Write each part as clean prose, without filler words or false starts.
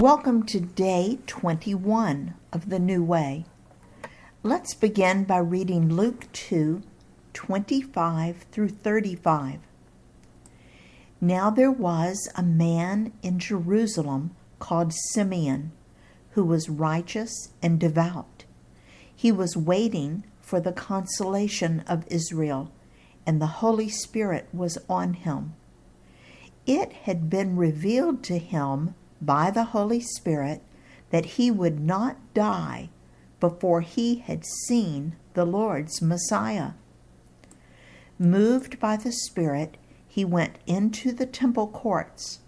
Welcome to day 21 of the New Way. Let's begin by reading Luke 2:25 through 35. Now there was a man in Jerusalem called Simeon, who was righteous and devout. He was waiting for the consolation of Israel, and the Holy Spirit was on him. It had been revealed to him by the Holy Spirit that he would not die before he had seen the Lord's Messiah. Moved by the Spirit, he went into the temple courts.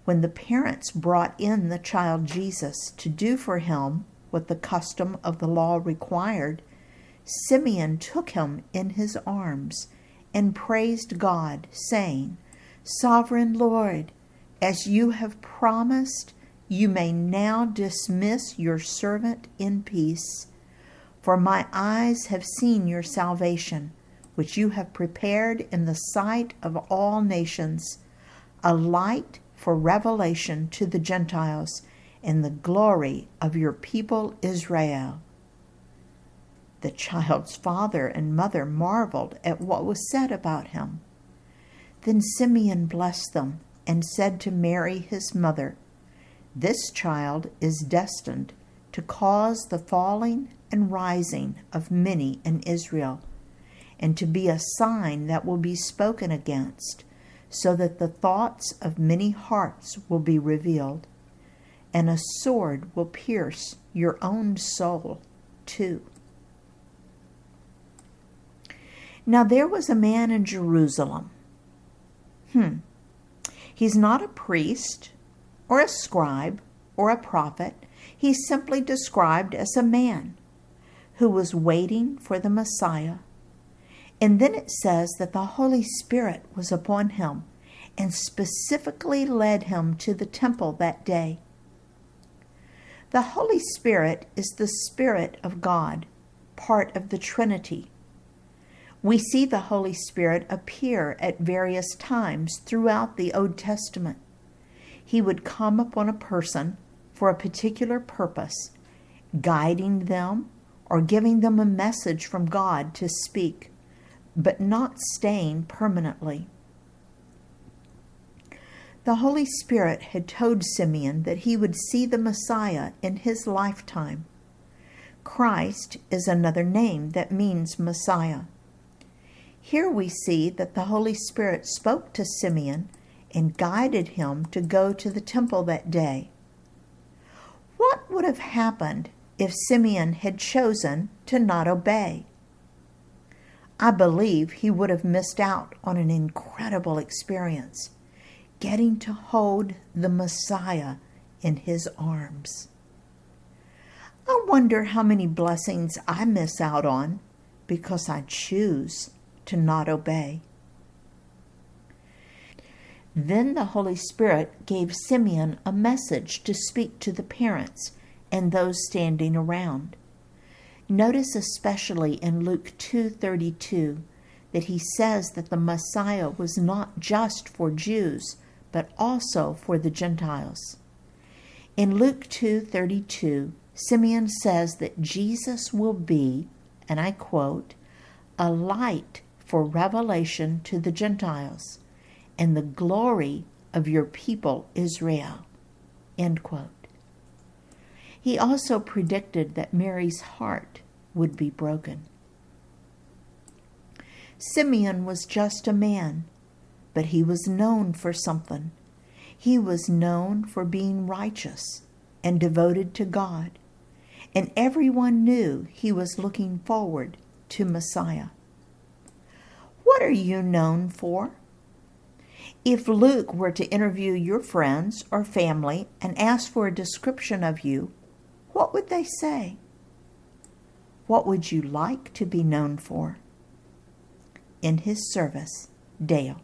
When the parents brought in the child Jesus to do for him what the custom of the law required, Simeon took him in his arms and praised God, saying, "Sovereign Lord, as you have promised, you may now dismiss your servant in peace. For my eyes have seen your salvation, which you have prepared in the sight of all nations, a light for revelation to the Gentiles, and the glory of your people Israel." The child's father and mother marveled at what was said about him. Then Simeon blessed them and said to Mary his mother, "This child is destined to cause the falling and rising of many in Israel, and to be a sign that will be spoken against, so that the thoughts of many hearts will be revealed, and a sword will pierce your own soul too." Now there was a man in Jerusalem. He's not a priest or a scribe or a prophet. He's simply described as a man who was waiting for the Messiah. And then it says that the Holy Spirit was upon him and specifically led him to the temple that day. The Holy Spirit is the Spirit of God, part of the Trinity. We see the Holy Spirit appear at various times throughout the Old Testament. He would come upon a person for a particular purpose, guiding them or giving them a message from God to speak, but not staying permanently. The Holy Spirit had told Simeon that he would see the Messiah in his lifetime. Christ is another name that means Messiah. Here we see that the Holy Spirit spoke to Simeon and guided him to go to the temple that day. What would have happened if Simeon had chosen to not obey? I believe he would have missed out on an incredible experience, getting to hold the Messiah in his arms. I wonder how many blessings I miss out on because I choose to not obey. Then the Holy Spirit gave Simeon a message to speak to the parents and those standing around. Notice especially in Luke 2:32 that he says that the Messiah was not just for Jews, but also for the Gentiles. In Luke 2:32, Simeon says that Jesus will be, and I quote, "a light for revelation to the Gentiles, and the glory of your people Israel." End quote. He also predicted that Mary's heart would be broken. Simeon was just a man, but he was known for something. He was known for being righteous and devoted to God, and everyone knew he was looking forward to Messiah. What are you known for? If Luke were to interview your friends or family and ask for a description of you, what would they say? What would you like to be known for? In his service, Dale.